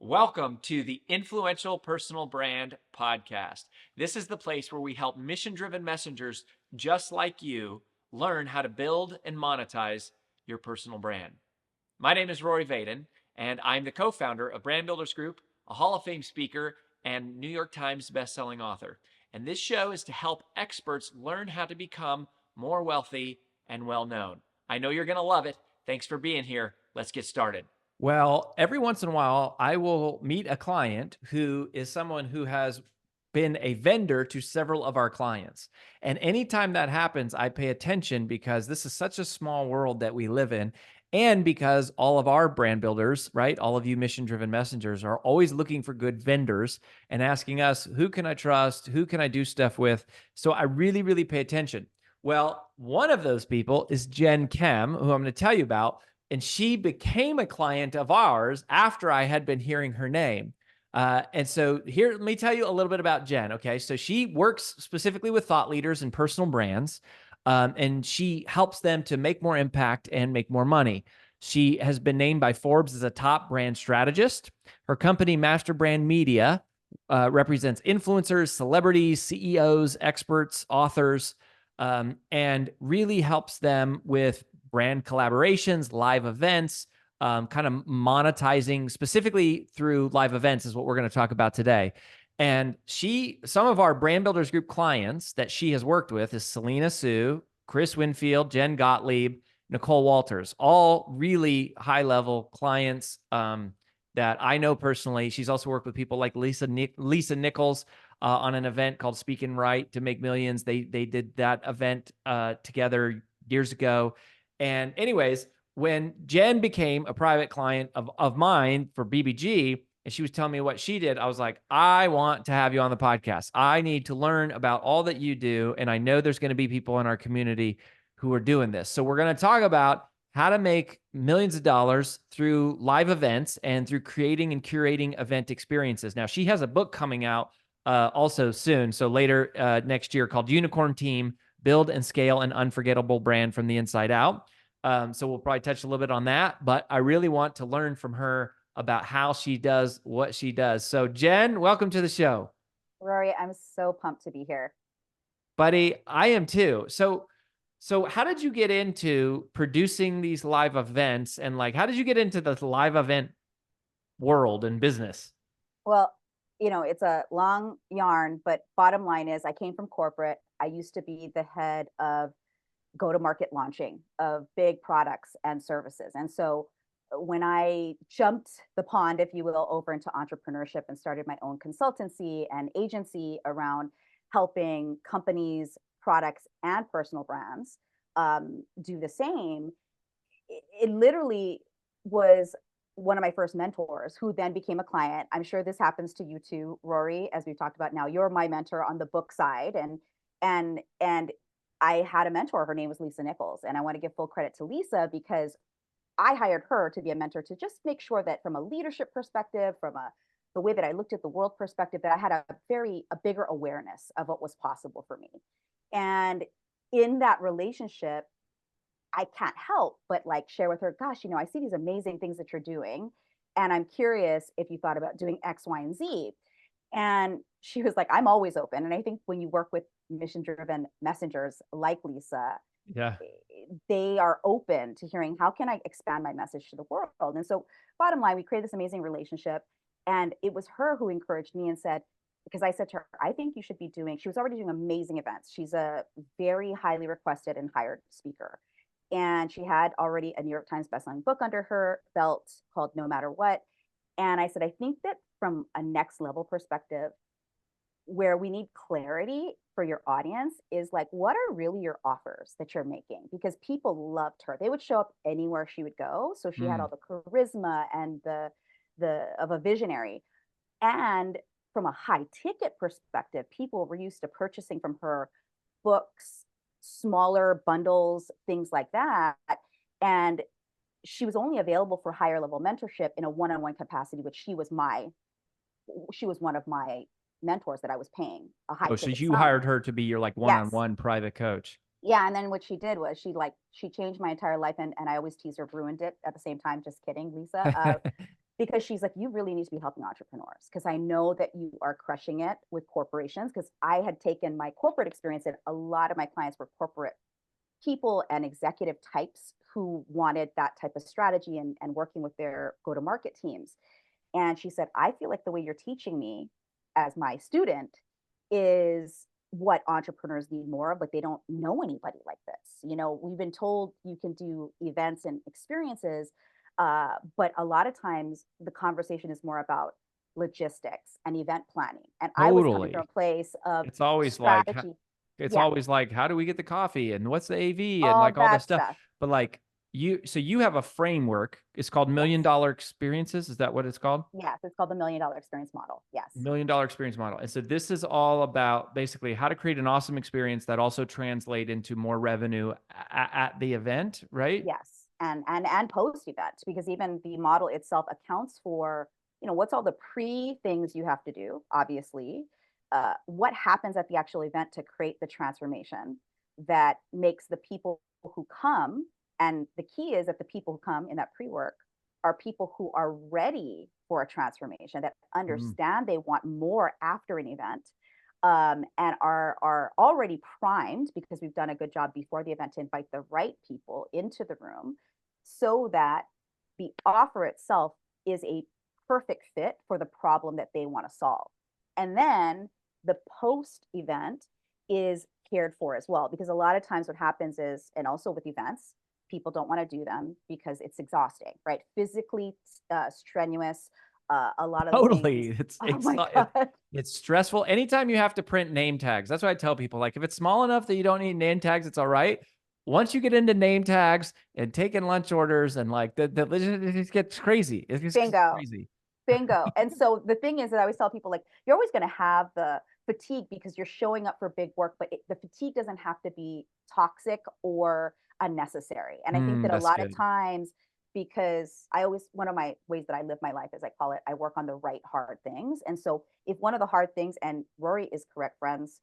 Welcome to the Influential Personal Brand Podcast. This is the place where we help mission-driven messengers just like you learn how to build and monetize your personal brand. My name is Rory Vaden, and I'm the co-founder of Brand Builders Group, a Hall of Fame speaker, and New York Times bestselling author. And this show is to help experts learn how to become more wealthy and well-known. I know you're going to love it. Thanks for being here. Let's get started. Well, every once in a while, I will meet a client who is someone who has been a vendor to several of our clients. And anytime that happens, I pay attention because this is such a small world that we live in. And because all of our brand builders, right, all of you mission driven messengers are always looking for good vendors and asking us, who can I trust? Who can I do stuff with? So I really, really pay attention. Well, one of those people is Jen Kem, who I'm going to tell you about. And she became a client of ours after I had been hearing her name. And so here, let me tell you a little bit about Jen. Okay. So she works specifically with thought leaders and personal brands, and she helps them to make more impact and make more money. She has been named by Forbes as a top brand strategist. Her company, Master Brand Media, represents influencers, celebrities, CEOs, experts, authors, and really helps them with brand collaborations, live events, kind of monetizing specifically through live events is what we're going to talk about today. And some of our Brand Builders Group clients that she has worked with is Selena Sue, Chris Winfield, Jen Gottlieb, Nicole Walters, all really high level clients that I know personally. She's also worked with people like Lisa Nichols on an event called Speak and Write to Make Millions. They did that event together years ago. And anyways, when Jen became a private client of mine for BBG, and she was telling me what she did, I was like, I want to have you on the podcast. I need to learn about all that you do. And I know there's going to be people in our community who are doing this. So we're going to talk about how to make millions of dollars through live events and through creating and curating event experiences. Now, she has a book coming out also soon. So later next year called Unicorn Team, Build and Scale an Unforgettable Brand from the Inside Out. So we'll probably touch a little bit on that, but I really want to learn from her about how she does what she does. So Jen, welcome to the show. Rory, I'm so pumped to be here. Buddy, I am too. So how did you get into producing these live events, and like, how did you get into the live event world and business? Well, it's a long yarn, but bottom line is I came from corporate. I used to be the head of go-to-market launching of big products and services. And so when I jumped the pond, if you will, over into entrepreneurship and started my own consultancy and agency around helping companies, products, and personal brands do the same, it literally was one of my first mentors who then became a client. I'm sure this happens to you too, Rory, as we've talked about now. You're my mentor on the book side, and I had a mentor. Her name was Lisa Nichols, and I want to give full credit to Lisa because I hired her to be a mentor to just make sure that from a leadership perspective, from the way that I looked at the world perspective, that I had a bigger awareness of what was possible for me. And in that relationship, I can't help but like share with her, gosh, I see these amazing things that you're doing, and I'm curious if you thought about doing X, Y, and Z. And she was like, I'm always open. And I think when you work with mission driven messengers like Lisa, Yeah. they are open to hearing, how can I expand my message to the world? And so bottom line, we created this amazing relationship. And it was her who encouraged me and said, because I said to her, I think you should be she was already doing amazing events. She's a very highly requested and hired speaker. And she had already a New York Times bestselling book under her belt called No Matter What. And I said, I think that from a next level perspective, where we need clarity for your audience is like, what are really your offers that you're making? Because people loved her. They would show up anywhere she would go. So she had all the charisma and the of a visionary. And from a high ticket perspective, people were used to purchasing from her books, smaller bundles, things like that. And she was only available for higher level mentorship in a one-on-one capacity, which she was one of my mentors that I was paying a high ticket. So you hired her to be your like one-on-one private coach. Yeah. And then what she did was she changed my entire life. And I always tease her, ruined it at the same time. Just kidding, Lisa. because she's like, you really need to be helping entrepreneurs because I know that you are crushing it with corporations. Because I had taken my corporate experience, and a lot of my clients were corporate people and executive types who wanted that type of strategy and working with their go-to-market teams. And she said, I feel like the way you're teaching me as my student is what entrepreneurs need more of, but they don't know anybody like this. You know, we've been told you can do events and experiences, but a lot of times the conversation is more about logistics and event planning. And I was coming from Totally. a place of It's always like, strategy. it's Yeah, always like, how do we get the coffee and what's the AV and all like all this that stuff. stuff. But like so you have a framework. It's called Yes. Million Dollar Experiences. Is that what it's called? Yes, it's called the $1 million experience model. Yes. Million Dollar Experience Model. And so this is all about basically how to create an awesome experience that also translate into more revenue at the event, right? Yes, and post event, because even the model itself accounts for, what's all the pre things you have to do, obviously, what happens at the actual event to create the transformation that makes the people who come, and the key is that the people who come in that pre-work are people who are ready for a transformation, that Mm. understand they want more after an event, and are already primed because we've done a good job before the event to invite the right people into the room, so that the offer itself is a perfect fit for the problem that they want to solve. And then the post event is cared for as well, because a lot of times what happens is, and also with events, people don't want to do them because it's exhausting, right? Physically strenuous. A lot of the things. Totally. Oh my God. It's stressful. Anytime you have to print name tags, that's what I tell people. Like if it's small enough that you don't need name tags, it's all right. Once you get into name tags and taking lunch orders and like it just gets crazy. It just gets Bingo. crazy. Bingo. And so the thing is that I always tell people, like, you're always going to have the fatigue because you're showing up for big work, but the fatigue doesn't have to be toxic or unnecessary. And I think that a That's lot of good. times, because I always, one of my ways that I live my life, as I call it, I work on the right hard things. And so if one of the hard things, and Rory is correct, friends,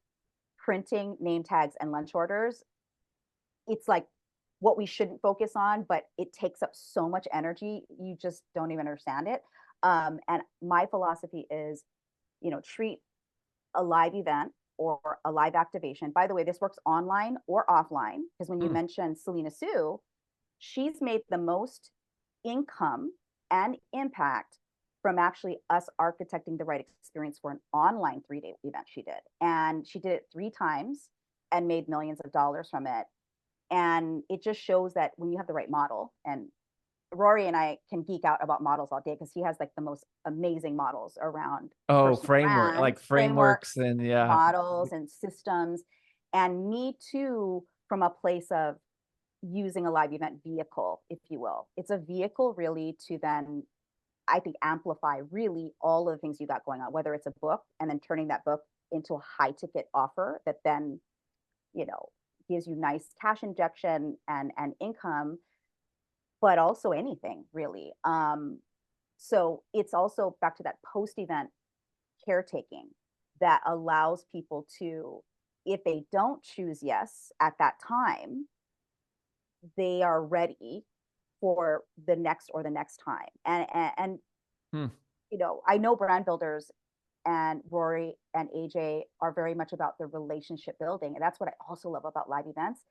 printing name tags and lunch orders, it's like what we shouldn't focus on, but it takes up so much energy. You just don't even understand it. And my philosophy is, treat a live event or a live activation. By the way, this works online or offline, because when you Hmm. mentioned Selena Sue, she's made the most income and impact from actually us architecting the right experience for an online 3-day event she did. And she did it 3 times and made millions of dollars from it. And it just shows that when you have the right model, and Rory and I can geek out about models all day because he has like the most amazing models around Oh, personal framework, like brands, frameworks frameworks, and yeah. models, and systems. And me too, from a place of using a live event vehicle, if you will. It's a vehicle really to then, I think, amplify really all of the things you got going on, whether it's a book and then turning that book into a high ticket offer that then, you know, gives you nice cash injection and income, but also anything really. So it's also back to that post event caretaking that allows people to, if they don't choose yes at that time, they are ready for the next or the next time. And Hmm. I know brand builders and Rory and AJ are very much about the relationship building. And that's what I also love about live events.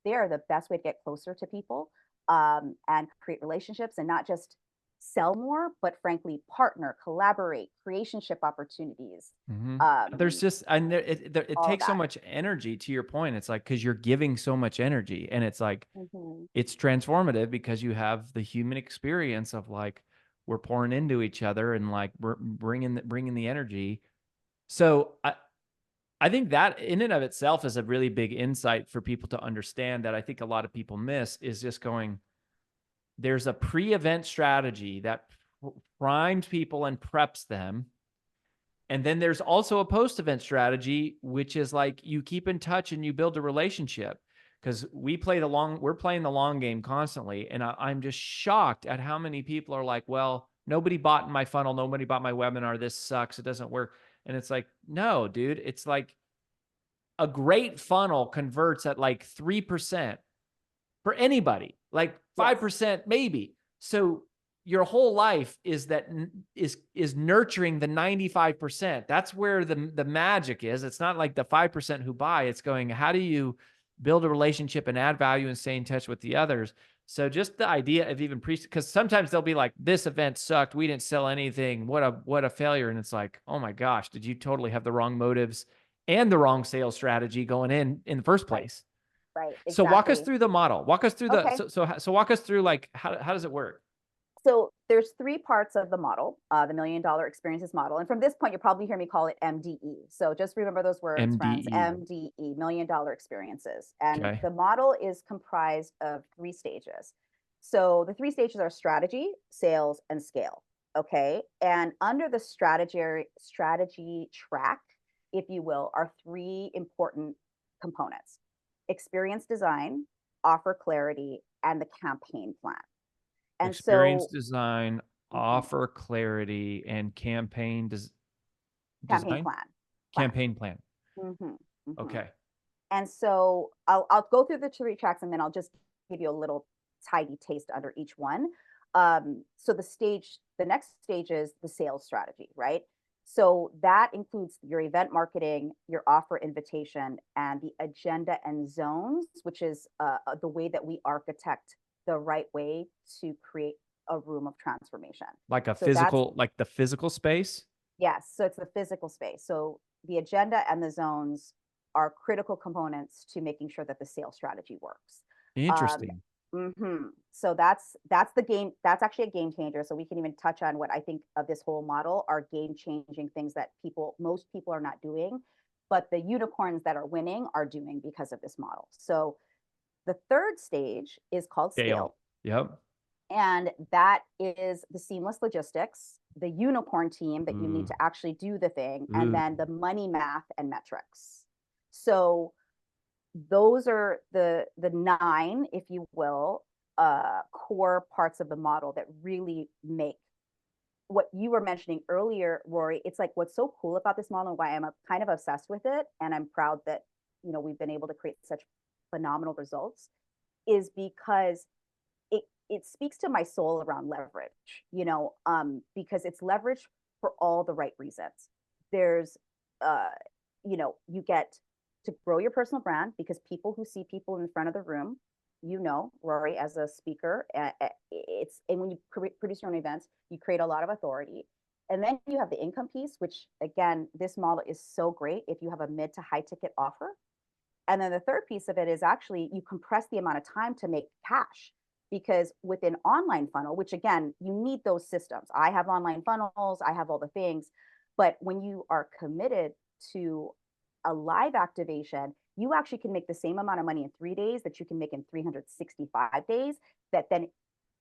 They are the best way to get closer to people, and create relationships, and not just sell more, but frankly, partner, collaborate, creationship opportunities, Mm-hmm. There's um, just, and it all takes so that. much energy, to your point. It's like, because you're giving so much energy, and it's like, Mm-hmm. it's transformative because you have the human experience of like, we're pouring into each other and like we're bringing the energy. So I think that in and of itself is a really big insight for people to understand, that I think a lot of people miss, is just going, there's a pre-event strategy that primes people and preps them. And then there's also a post-event strategy, which is like you keep in touch and you build a relationship. Because we're playing the long game constantly. And I'm just shocked at how many people are like, well, nobody bought in my funnel, nobody bought my webinar, this sucks, it doesn't work. And it's like, no, dude, it's like a great funnel converts at like 3% for anybody, like Yes. 5% maybe. So your whole life is nurturing the 95%. That's where the magic is. It's not like the 5% who buy. It's going, how do you build a relationship and add value and stay in touch with the others? So just the idea of even because sometimes they'll be like, this event sucked. We didn't sell anything. What a failure. And it's like, oh my gosh, did you totally have the wrong motives and the wrong sales strategy going in the first place? Right. Exactly. So walk us through the model. Walk us through Okay. so walk us through like how does it work? So there's three parts of the model, the $1 Million Experiences model. And from this point, you'll probably hear me call it MDE. So just remember those words, friends, MDE, $1 Million Experiences. And Okay. the model is comprised of three stages. So the three stages are strategy, sales, and scale. Okay. And under the strategy track, if you will, are three important components: experience design, offer clarity, and the campaign plan. And Experience so design, offer clarity, and campaign campaign design, plan. campaign plan. Mm-hmm. Okay. And so I'll go through the three tracks and then I'll just give you a little tidy taste under each one. So the next stage is the sales strategy, right? So that includes your event marketing, your offer invitation, and the agenda and zones, which is the way that we architect the right way to create a room of transformation. Like So that's like the physical space? Yes, so it's the physical space. So the agenda and the zones are critical components to making sure that the sales strategy works. Um, Interesting. So that's the game. That's actually a game changer. So we can even touch on what I think of this whole model are game changing things that most people are not doing, but the unicorns that are winning are doing because of this model. So the third stage is called scale. Yep. And that is the seamless logistics, the unicorn team that you need to actually do the thing, and then the money math and metrics. So those are the nine, if you will, core parts of the model that really make what you were mentioning earlier, Rory. It's like what's so cool about this model and why I'm kind of obsessed with it, and I'm proud that we've been able to create such phenomenal results, is because it speaks to my soul around leverage, because it's leverage for all the right reasons. There's, you get to grow your personal brand because people who see people in front of the room, Rory, as a speaker, and when you produce your own events, you create a lot of authority. And then you have the income piece, which again, this model is so great if you have a mid to high ticket offer. And then the third piece of it is actually you compress the amount of time to make cash, because with an online funnel, which again, you need those systems. I have online funnels, I have all the things, but when you are committed to a live activation, you actually can make the same amount of money in 3 days that you can make in 365 days. That then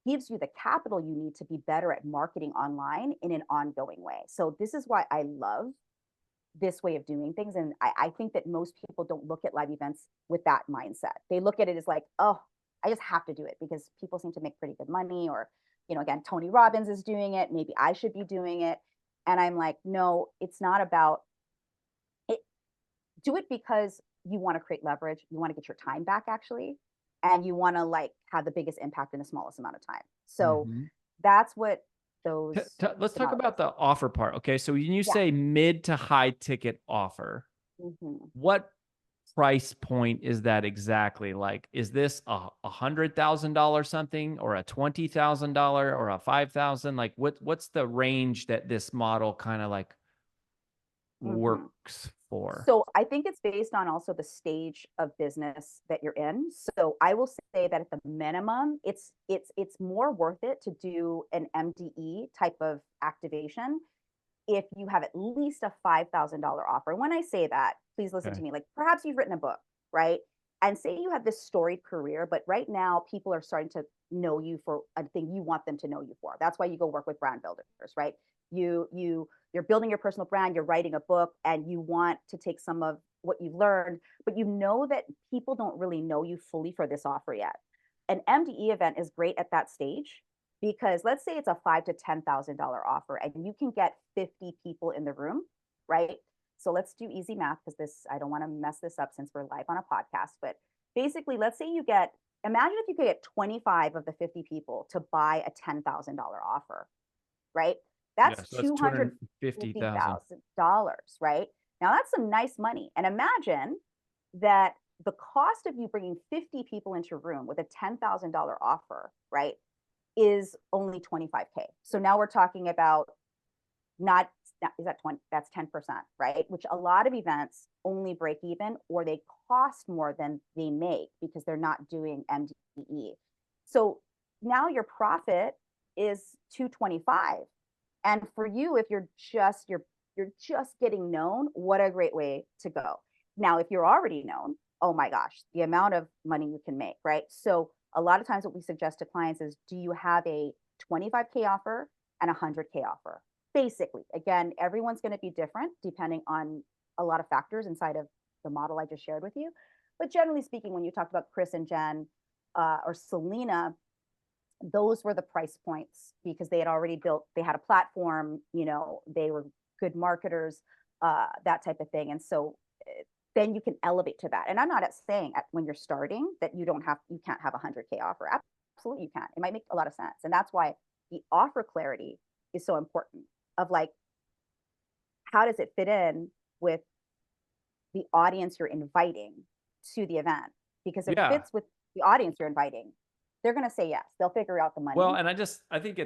gives you the capital you need to be better at marketing online in an ongoing way. So this is why I love this way of doing things. And I think that most people don't look at live events with that mindset. They look at it as like, oh, I just have to do it because people seem to make pretty good money, or, again, Tony Robbins is doing it. Maybe I should be doing it. And I'm like, no, it's not about it. Do it because you want to create leverage. You want to get your time back actually. And you want to like have the biggest impact in the smallest amount of time. So that's what let's talk about the offer part. Okay. So when you say mid to high ticket offer, what price point is that exactly? Like, is this a $100,000 something, or a $20,000 or a 5,000? Like what's the range that this model kind of like works for? So I think it's based on also the stage of business that you're in. So I will say that at the minimum, it's more worth it to do an MDE type of activation if you have at least a $5,000 offer. And when I say that, please listen to me. Like perhaps you've written a book, right? And say you have this storied career, but right now people are starting to know you for a thing you want them to know you for. That's why you go work with brand builders, right? You're building your personal brand, you're writing a book, and you want to take some of what you've learned, but you know that people don't really know you fully for this offer yet. An MDE event is great at that stage, because let's say it's a $5,000 to $10,000 offer and you can get 50 people in the room, right? So let's do easy math, because I don't want to mess this up since we're live on a podcast, but basically let's say you get imagine if you could get 25 of the 50 people to buy a $10,000 offer, right? Yeah, That's so that's 250,000. $250,000, right? Now that's some nice money. And imagine that the cost of you bringing 50 people into a room with a $10,000 offer, right, is only 25K. So now we're talking about not, is that 20, that's 10%, right? Which a lot of events only break even or they cost more than they make because they're not doing MDE. So now your profit is 225. And for you, if you're just getting known, what a great way to go. Now, if you're already known, oh my gosh, the amount of money you can make, right? So a lot of times what we suggest to clients is, do you have a 25K offer and a 100K offer? Basically, again, everyone's going to be different depending on a lot of factors inside of the model I just shared with you. But generally speaking, when you talked about Chris and Jen or Selena, those were the price points because they had already built, they had a platform, they were good marketers, that type of thing. And so then you can elevate to that. And I'm not saying when you're starting that you can't have a 100K offer. Absolutely you can. It might make a lot of sense. And that's why the offer clarity is so important of like, how does it fit in with the audience you're inviting to the event? Because if it fits with the audience you're inviting, they're going to say yes. They'll figure out the money. Well, and I think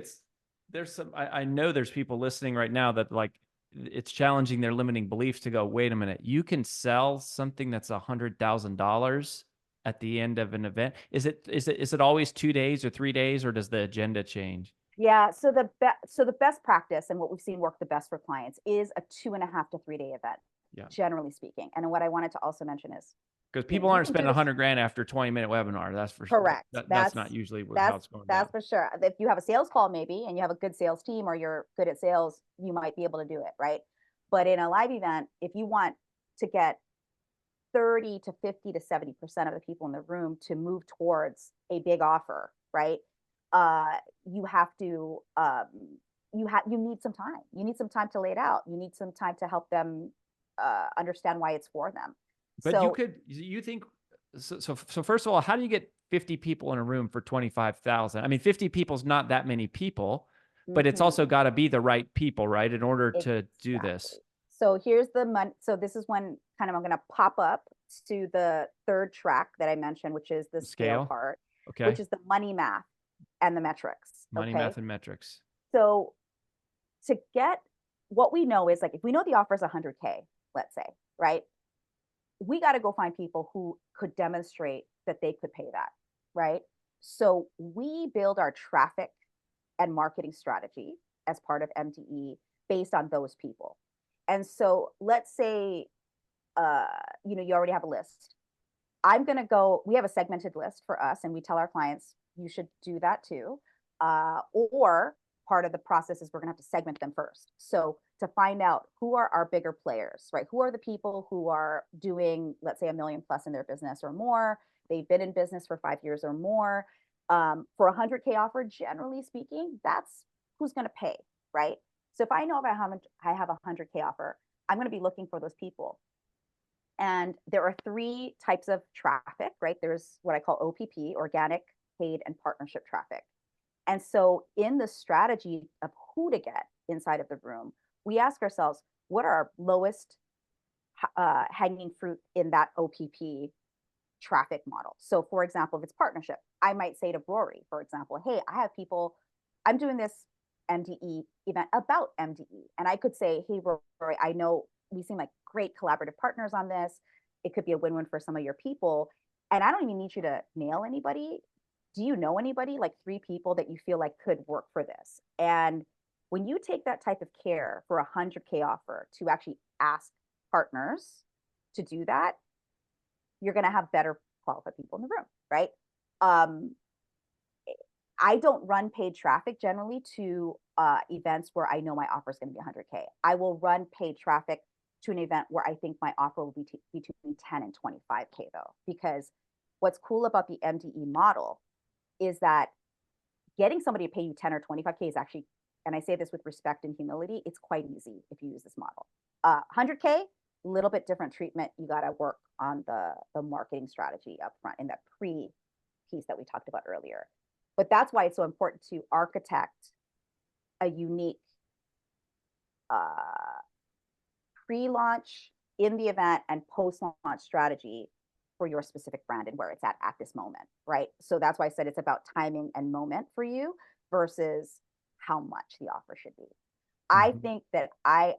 I know there's people listening right now that like, it's challenging their limiting beliefs to go, wait a minute, you can sell something that's $100,000 at the end of an event. Is it always 2 days or 3 days, or does the agenda change? Yeah. So the best practice and what we've seen work the best for clients is a 2.5 to 3 day event, generally speaking. And what I wanted to also mention is, because people aren't spending $100,000 after a 20-minute webinar. That's for sure. Correct. That's not usually how it's going down. That's for sure. If you have a sales call maybe, and you have a good sales team or you're good at sales, you might be able to do it, right? But in a live event, if you want to get 30 to 50 to 70% of the people in the room to move towards a big offer, right? You have to, you need some time. You need some time to lay it out. You need some time to help them understand why it's for them. But so, you think, so first of all, how do you get 50 people in a room for 25,000? I mean, 50 people is not that many people, but it's also got to be the right people, right? In order to do this. So here's the money. So this is when kind of I'm going to pop up to the third track that I mentioned, which is the scale part, which is the money math and the metrics. Money math and metrics. So to get what we know is like, if we know the offer is 100K, let's say, right? We got to go find people who could demonstrate that they could pay that, right? So we build our traffic and marketing strategy as part of MDE based on those people. And so let's say, you already have a list. We have a segmented list for us, and we tell our clients, you should do that too. Or part of the process is we're going to have to segment them first. So to find out who are our bigger players, right? Who are the people who are doing, let's say, $1 million plus in their business or more? They've been in business for 5 years or more. For a 100K offer, generally speaking, that's who's going to pay, right? So if I know I have a 100K offer, I'm going to be looking for those people. And there are 3 types of traffic, right? There's what I call OPP, organic, paid, and partnership traffic. And so in the strategy of who to get inside of the room, we ask ourselves, what are our lowest hanging fruit in that OPP traffic model? So for example, if it's partnership, I might say to Rory, for example, hey, I have people, I'm doing this MDE event about MDE. And I could say, hey, Rory, I know we seem like great collaborative partners on this. It could be a win-win for some of your people. And I don't even need you to nail anybody. Do you know anybody, like 3 people that you feel like could work for this? And when you take that type of care for a 100K offer to actually ask partners to do that, you're going to have better qualified people in the room, right? I don't run paid traffic generally to events where I know my offer is going to be 100K. I will run paid traffic to an event where I think my offer will be between 10 and 25K though, because what's cool about the MDE model is that getting somebody to pay you 10 or 25K is actually, and I say this with respect and humility, it's quite easy if you use this model. 100K, a little bit different treatment. You got to work on the marketing strategy up front in that piece that we talked about earlier. But that's why it's so important to architect a unique pre-launch, in the event, and post-launch strategy for your specific brand and where it's at this moment, right? So that's why I said it's about timing and moment for you versus how much the offer should be. I think that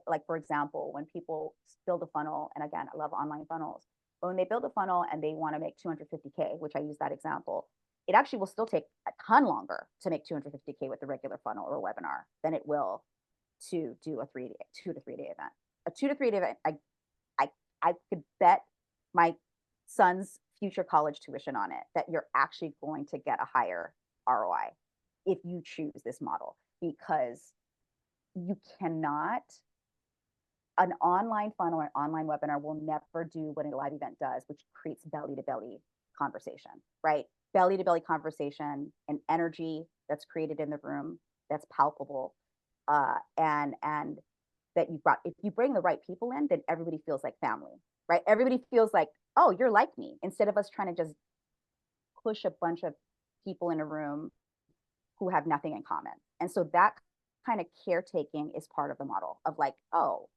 like, for example, when people build a funnel, and again, I love online funnels, but when they build a funnel and they want to make 250K, which I use that example, it actually will still take a ton longer to make 250K with a regular funnel or a webinar than it will to do a 2 to 3 day event. A 2 to 3 day event, I could bet my son's future college tuition on it that you're actually going to get a higher ROI if you choose this model, because you cannot, an online funnel or an online webinar will never do what a live event does, which creates belly to belly conversation, right? Belly to belly conversation and energy that's created in the room that's palpable, and that you've brought, if you bring the right people in, then everybody feels like family, right? Everybody feels like, oh, you're like me, instead of us trying to just push a bunch of people in a room who have nothing in common. And so that kind of caretaking is part of the model of like, oh,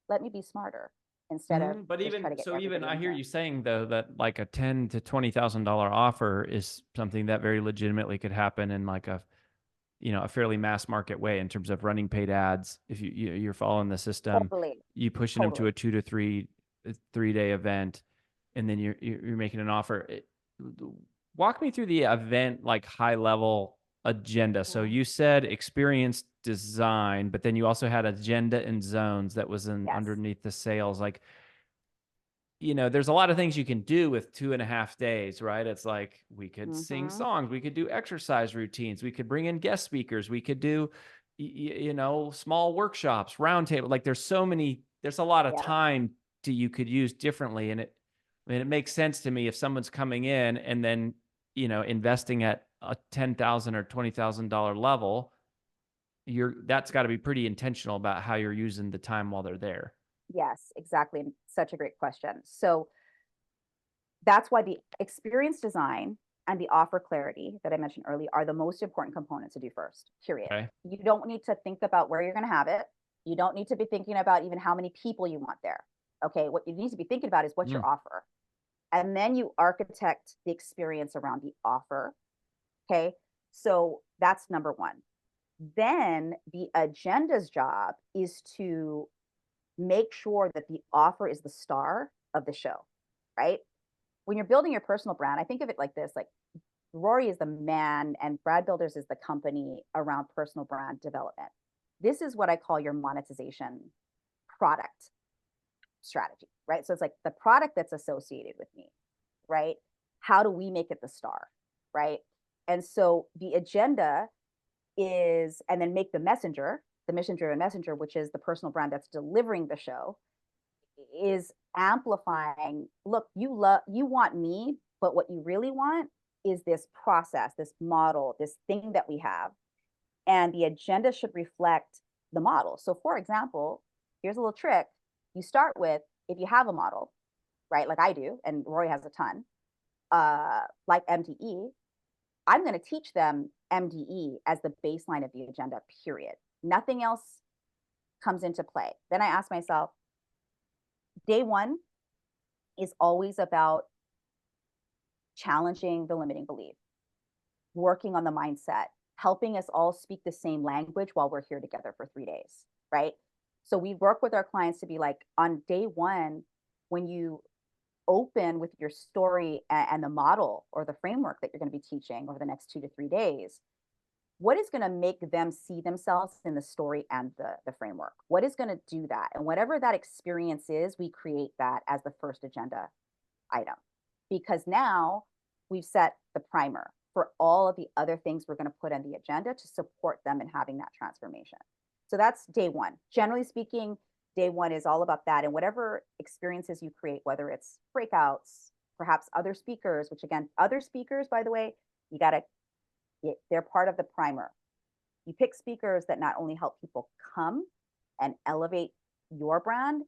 let me be smarter instead of But just try to even get so, everybody even I in hear here. you saying though that like a $10,000 to $20,000 offer is something that very legitimately could happen in like a, you know, a fairly mass market way in terms of running paid ads. If you're following the system, Totally, you pushing them to totally. a 2 to 3 day event, and then you're making an offer. Walk me through the event, like high level agenda. So Mhm. you said experience design, but then you also had agenda and zones that was in Yes. underneath the sales. Like, you know, there's a lot of things you can do with 2.5 days, right? It's like we could sing Mm-hmm. songs, we could do exercise routines, we could bring in guest speakers, we could do, you know, small workshops, roundtable. Like there's a lot of Yeah. time you could use differently. And I mean, it makes sense to me if someone's coming in and then, you know, investing at a $10,000 or $20,000 level, that's got to be pretty intentional about how you're using the time while they're there. Yes, exactly. Such a great question. So that's why the experience design and the offer clarity that I mentioned earlier are the most important components to do first, period. Okay. You don't need to think about where you're going to have it. You don't need to be thinking about even how many people you want there. Okay. What you need to be thinking about is what's Mm. your offer. And then you architect the experience around the offer. Okay. So that's number one. Then the agenda's job is to make sure that the offer is the star of the show, right? When you're building your personal brand, I think of it like this, like Rory is the man and Brand Builders is the company around personal brand development. This is what I call your monetization product strategy, right? So it's like the product that's associated with me, right? How do we make it the star, right? And so the agenda is, and then make the messenger, the mission driven messenger, which is the personal brand that's delivering the show, is amplifying, look, you want me, but what you really want is this process, this model, this thing that we have, and the agenda should reflect the model. So for example, here's a little trick. You start with, if you have a model, right, like I do, and Roy has a ton, like MDE, I'm going to teach them MDE as the baseline of the agenda, period. Nothing else comes into play. Then I ask myself, day one is always about challenging the limiting belief, working on the mindset, helping us all speak the same language while we're here together for 3 days, right? So we work with our clients to be like, on day one, when you open with your story and the model or the framework that you're going to be teaching over the next 2 to 3 days, what is going to make them see themselves in the story and the framework? What is going to do that? And whatever that experience is, we create that as the first agenda item, because now we've set the primer for all of the other things we're going to put on the agenda to support them in having that transformation. So that's day one. Generally speaking, day one is all about that. And whatever experiences you create, whether it's breakouts, perhaps other speakers, which again, other speakers, by the way, you got to, they're part of the primer. You pick speakers that not only help people come and elevate your brand,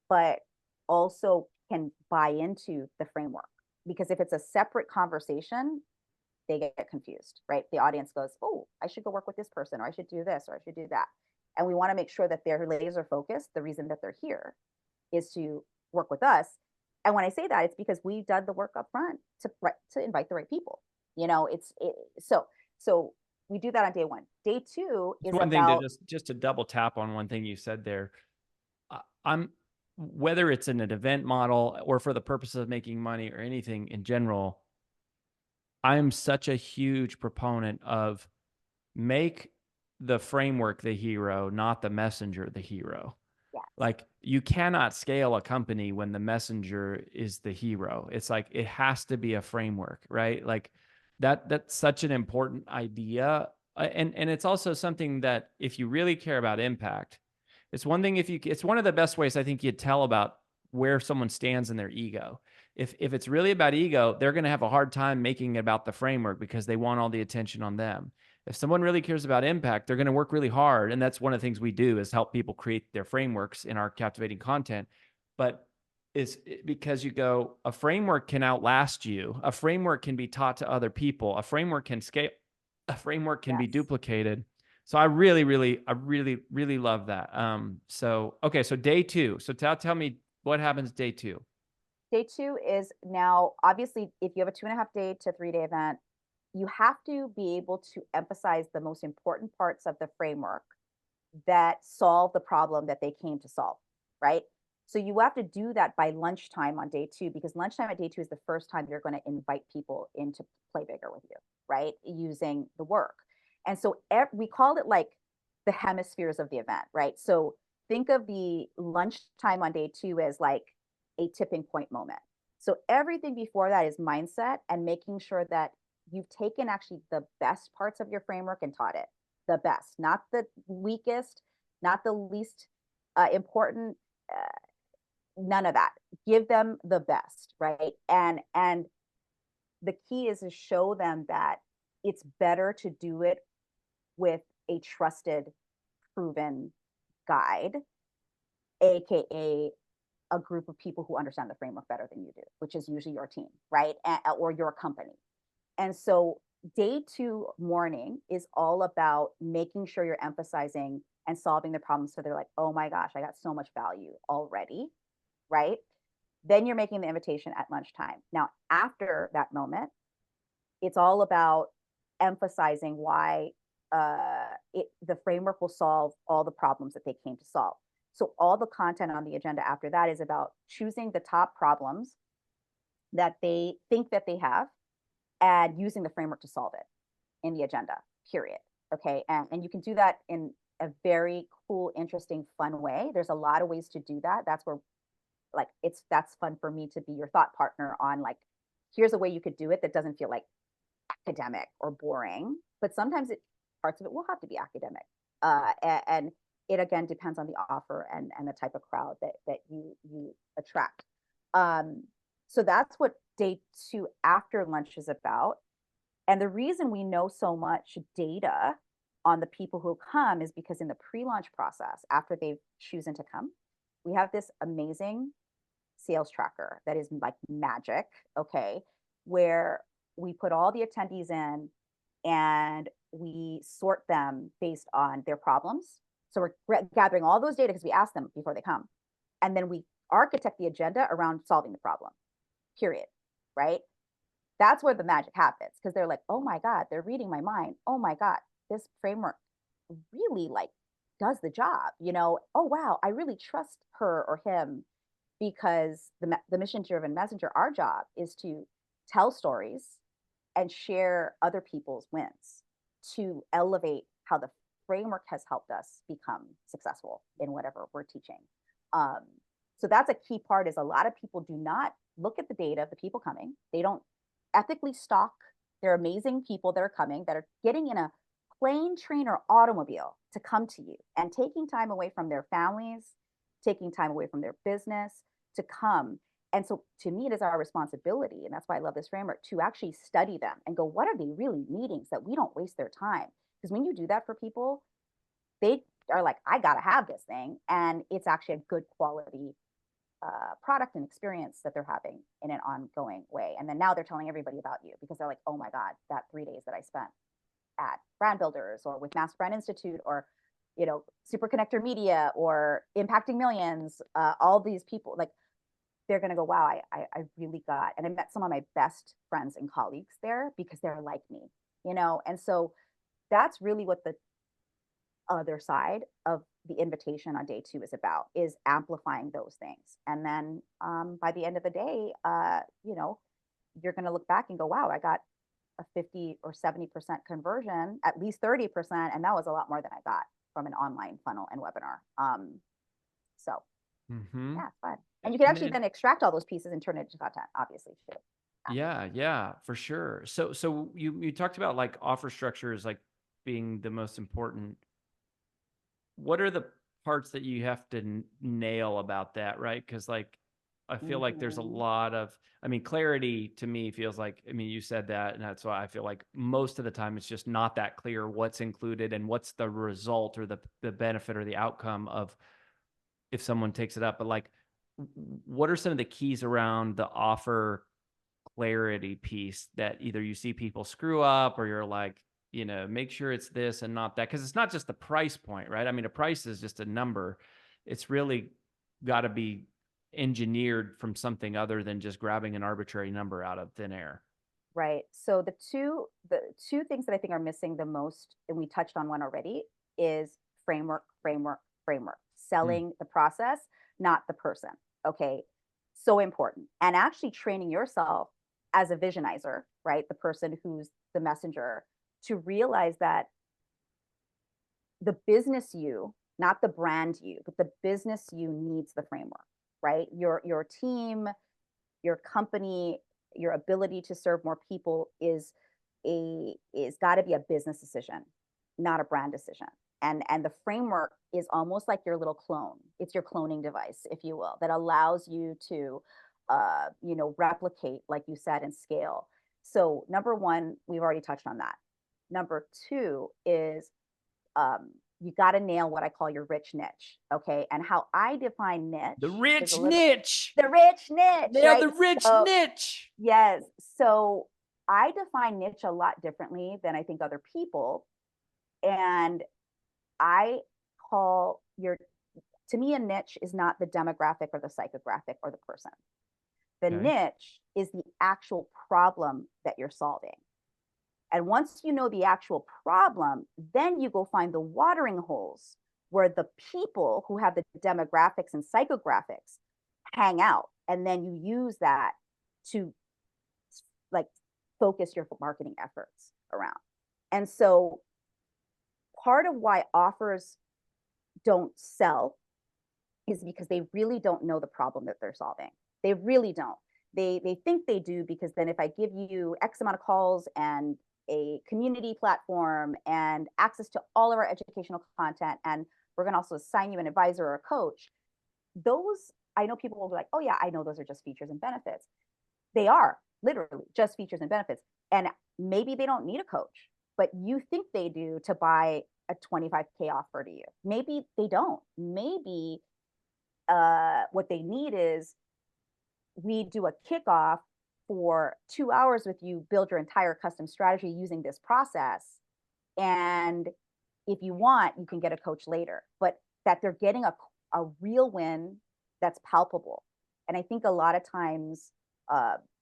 but also can buy into the framework. Because if it's a separate conversation, they get confused, right? The audience goes, oh, I should go work with this person, or I should do this, or I should do that. And we want to make sure that they're laser focused. The reason that they're here is to work with us. And when I say that, it's because we've done the work up front to invite the right people. So we do that on day one. Day two It's is one thing to about, just to double tap on one thing you said there. I'm whether it's in an event model or for the purpose of making money or anything in general, I'm such a huge proponent of make the framework the hero, not the messenger the hero. yeah, Like you cannot scale a company when the messenger is the hero. It's like it has to be a framework, right? Like that's such an important idea. And it's also something that if you really care about impact, it's one thing it's one of the best ways I think you tell about where someone stands in their ego. If it's really about ego, they're going to have a hard time making it about the framework because they want all the attention on them. If someone really cares about impact, they're going to work really hard. And that's one of the things we do is help people create their frameworks in our captivating content. But it's because you go, a framework can outlast you. A framework can be taught to other people. A framework can scale. A framework can be yes. duplicated. So I really love that. Okay. So day two. So tell me what happens day two. Day two is now, obviously, if you have a 2.5 day to 3 day event, you have to be able to emphasize the most important parts of the framework that solve the problem that they came to solve, right? So you have to do that by lunchtime on day two, because lunchtime at day two is the first time you're going to invite people in to play bigger with you, right? Using the work. And so we call it like the hemispheres of the event, right? So think of the lunchtime on day two as like a tipping point moment. So everything before that is mindset and making sure that you've taken actually the best parts of your framework and taught it the best, not the weakest, not the least important, none of that. Give them the best, right? And the key is to show them that it's better to do it with a trusted, proven guide, aka a group of people who understand the framework better than you do, which is usually your team, right? Or your company. And so day two morning is all about making sure you're emphasizing and solving the problems. So they're like, oh my gosh, I got so much value already, right? Then you're making the invitation at lunchtime. Now, after that moment, it's all about emphasizing why the framework will solve all the problems that they came to solve. So all the content on the agenda after that is about choosing the top problems that they think that they have and using the framework to solve it in the agenda, period. Okay. And you can do that in a very cool, interesting, fun way. There's a lot of ways to do that. That's where like that's fun for me to be your thought partner on like, here's a way you could do it that doesn't feel like academic or boring, but sometimes parts of it will have to be academic. And it again depends on the offer and the type of crowd that you attract. So that's what day two after lunch is about. And the reason we know so much data on the people who come is because in the pre-launch process, after they've chosen to come, we have this amazing sales tracker that is like magic, okay, where we put all the attendees in and we sort them based on their problems. So we're gathering all those data because we ask them before they come. And then we architect the agenda around solving the problem, period, right? That's where the magic happens because they're like, oh my God, they're reading my mind. Oh my God, this framework really like does the job, you know? Oh wow, I really trust her or him because the mission driven messenger, our job is to tell stories and share other people's wins to elevate how the framework has helped us become successful in whatever we're teaching. So that's a key part is a lot of people do not look at the data of the people coming. They don't ethically stalk. They're amazing people that are coming that are getting in a plane, train, or automobile to come to you and taking time away from their families, taking time away from their business to come. And so to me, it is our responsibility, and that's why I love this framework, to actually study them and go, what are they really needing so that we don't waste their time? Because when you do that for people, they are like, I got to have this thing. And it's actually a good quality product and experience that they're having in an ongoing way. And then now they're telling everybody about you because they're like, oh my God, that 3 days that I spent at Brand Builders or with Master Brand Institute or, you know, Super Connector Media or Impacting Millions, all these people, like, they're going to go, wow, I really got, and I met some of my best friends and colleagues there because they're like me, you know? And so that's really what the other side of the invitation on day 2 is about, is amplifying those things. And then by the end of the day, you know, you're going to look back and go, wow, I got a 50 or 70% conversion, at least 30%. And that was a lot more than I got from an online funnel and webinar. So yeah, it's fun. And you can actually then extract all those pieces and turn it into content, obviously, too. Yeah, for sure. So you talked about like offer structures like being the most important. What are the parts that you have to nail about that, right? Because like I feel like there's a lot of, I mean, clarity to me feels like, I mean, you said that, and that's why I feel like most of the time it's just not that clear what's included and what's the result or the benefit or the outcome of if someone takes it up. But like, what are some of the keys around the offer clarity piece that either you see people screw up or you're like, you know, make sure it's this and not that? Because it's not just the price point, right? I mean, a price is just a number. It's really got to be engineered from something other than just grabbing an arbitrary number out of thin air. Right. So the two things that I think are missing the most, and we touched on one already, is framework. Selling the process, not the person. Okay. So important. And actually training yourself as a visionizer, right? The person who's the messenger, to realize that the business you, not the brand you, but the business you needs the framework, right? Your team, your company, your ability to serve more people is got to be a business decision, not a brand decision. And the framework is almost like your little clone. It's your cloning device, if you will, that allows you to you know, replicate, like you said, and scale. So number one, we've already touched on that. Number two is you got to nail what I call your rich niche. Okay. And how I define niche. The rich niche. The rich niche. Yeah, right? the rich niche. Yes. So I define niche a lot differently than I think other people. And I call to me, a niche is not the demographic or the psychographic or the person. The niche is the actual problem that you're solving. And once you know the actual problem, then you go find the watering holes where the people who have the demographics and psychographics hang out. And then you use that to like focus your marketing efforts around. And so part of why offers don't sell is because they really don't know the problem that they're solving. They really don't. They think they do, because then if I give you X amount of calls and a community platform and access to all of our educational content, and we're going to also assign you an advisor or a coach, those, I know people will be like, oh yeah, I know those are just features and benefits. They are literally just features and benefits. And maybe they don't need a coach, but you think they do to buy a 25K offer to you. Maybe they don't. Maybe what they need is, we do a kickoff for 2 hours with you, build your entire custom strategy using this process. And if you want, you can get a coach later, but that they're getting a real win that's palpable. And I think a lot of times,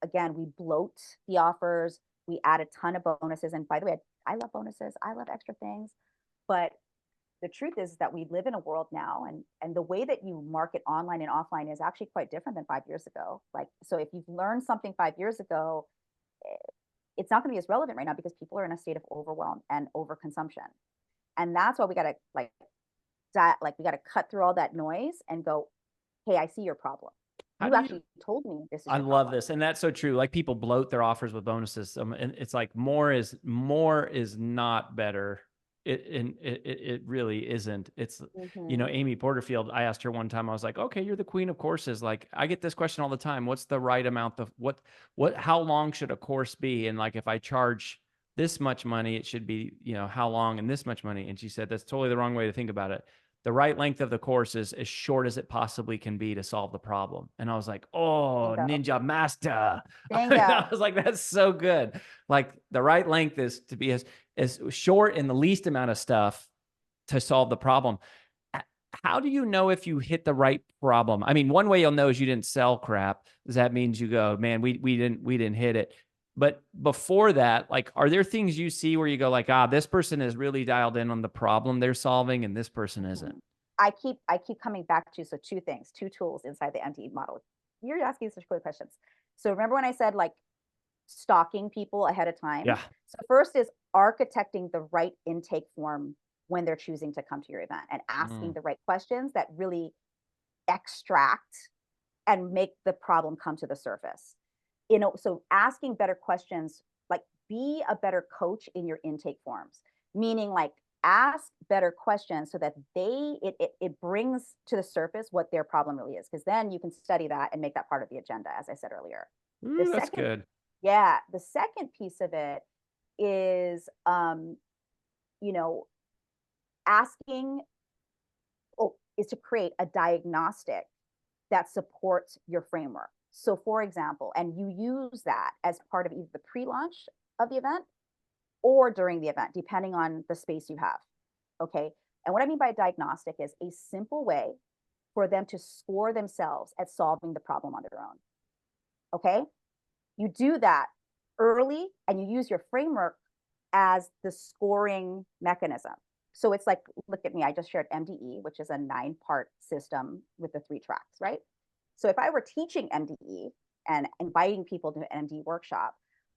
again, we bloat the offers, we add a ton of bonuses. And by the way, I love bonuses, I love extra things, but the truth is that we live in a world now, and the way that you market online and offline is actually quite different than 5 years ago. Like, so if you've learned something 5 years ago, it's not going to be as relevant right now, because people are in a state of overwhelm and overconsumption. And that's why we got to we got to cut through all that noise and go, hey, I see your problem. You actually told me this is your problem. I love this. And that's so true. Like, people bloat their offers with bonuses. And it's like, more is not better. It really isn't. It's, you know, Amy Porterfield, I asked her one time, I was like, okay, you're the queen of courses. Like, I get this question all the time. What's the right amount of how long should a course be? And like, if I charge this much money, it should be, you know, how long and this much money. And she said, that's totally the wrong way to think about it. the right length of the course is as short as it possibly can be to solve the problem. And I was like, oh, Bingo. ninja master. I Bingo. was like, that's so good. Like the right length is to be as short in the least amount of stuff to solve the problem. How do you know if you hit the right problem? I mean, one way you'll know is you didn't sell crap. That means you go, man, we didn't hit it. But before that, like, are there things you see where you go like, this person is really dialed in on the problem they're solving and this person isn't? I keep coming back to, so two things, two tools inside the MD model. You're asking such good questions. So remember when I said like stalking people ahead of time? Yeah. So first is architecting the right intake form when they're choosing to come to your event and asking the right questions that really extract and make the problem come to the surface. So asking better questions, like be a better coach in your intake forms, meaning like ask better questions so that it brings to the surface what their problem really is, because then you can study that and make that part of the agenda, as I said earlier. Ooh, that's good. Yeah, the second piece of it is you know asking is to create a diagnostic that supports your framework. So for example, and you use that as part of either the pre-launch of the event or during the event, depending on the space you have. Okay. And what I mean by diagnostic is a simple way for them to score themselves at solving the problem on their own. Okay. You do that early and you use your framework as the scoring mechanism. So it's like, look at me, I just shared MDE, which is a 9-part system with the 3 tracks, right? So if I were teaching MDE and inviting people to an MDE workshop,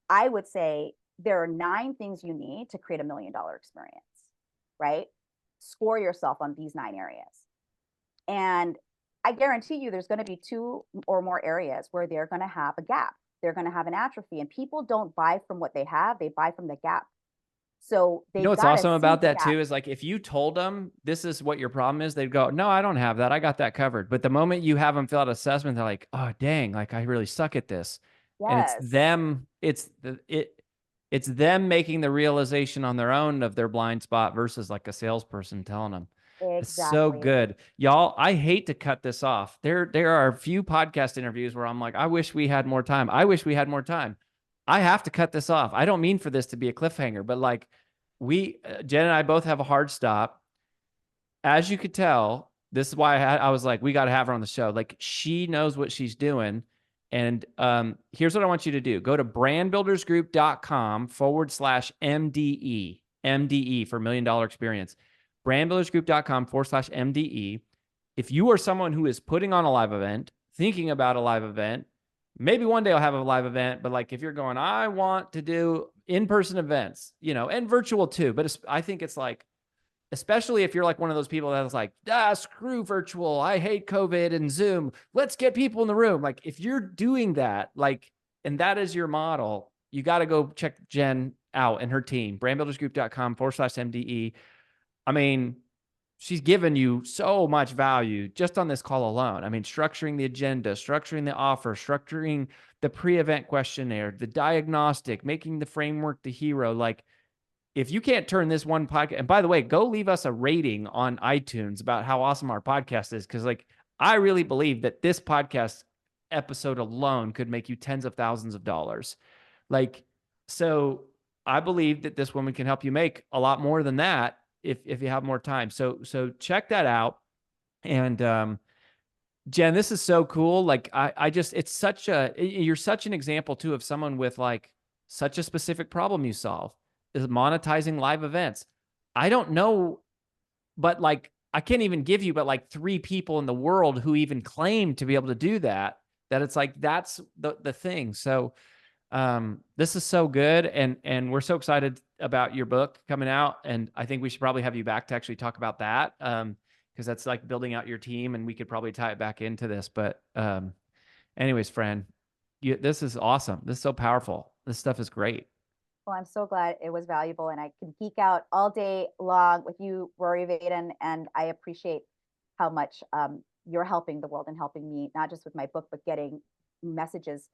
I would say there are 9 things you need to create $1 million experience, right? Score yourself on these 9 areas. And I guarantee you there's going to be 2 or more areas where they're going to have a gap. They're going to have an atrophy, and people don't buy from what they have, they buy from the gap. So You know they've what's got to awesome see about the that gap. too is like if you told them this is what your problem is, they'd go, no, I don't have that. I got that covered. But the moment you have them fill out an assessment, they're like, oh dang, like I really suck at this. And Yes, it's them making the realization on their own of their blind spot versus like a salesperson telling them. It's so exactly. good. Y'all, I hate to cut this off. There are a few podcast interviews where I'm like, I wish we had more time. I wish we had more time. I have to cut this off. I don't mean for this to be a cliffhanger, but like Jen and I both have a hard stop. As you could tell, this is why I was like, we got to have her on the show. Like she knows what she's doing. And here's what I want you to do. Go to brandbuildersgroup.com/MDE, MDE for $1 million experience. Brandbuildersgroup.com/MDE. If you are someone who is putting on a live event, thinking about a live event, maybe one day I'll have a live event, but like if you're going, I want to do in-person events, and virtual too. But I think it's like, especially if you're like one of those people that's like, screw virtual. I hate COVID and Zoom. Let's get people in the room. Like if you're doing that, like, and that is your model, you got to go check Jen out and her team, brandbuildersgroup.com/MDE. I mean, she's given you so much value just on this call alone. I mean, structuring the agenda, structuring the offer, structuring the pre-event questionnaire, the diagnostic, making the framework the hero. Like, if you can't turn this one podcast, and by the way, go leave us a rating on iTunes about how awesome our podcast is. Cause like, I really believe that this podcast episode alone could make you tens of thousands of dollars. Like, so I believe that this woman can help you make a lot more than that if you have more time. So check that out. And, Jen, this is so cool. Like I just, you're such an example too of someone with like such a specific problem you solve is monetizing live events. I don't know, but like, I can't even give you, but like 3 people in the world who even claim to be able to do that it's like, that's the thing. So, this is so good. And we're so excited about your book coming out. And I think we should probably have you back to actually talk about that. Cause that's like building out your team and we could probably tie it back into this, but, anyways, friend, this is awesome. This is so powerful. This stuff is great. Well, I'm so glad it was valuable, and I can geek out all day long with you, Rory Vaden, and I appreciate how much you're helping the world and helping me, not just with my book, but getting messages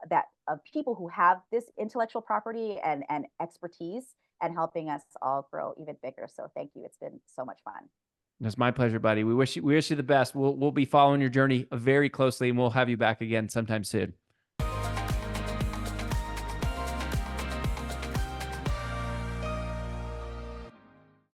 that of people who have this intellectual property and expertise, and helping us all grow even bigger. So thank you. It's been so much fun. It's my pleasure, buddy. We wish you the best. We'll be following your journey very closely, and we'll have you back again sometime soon.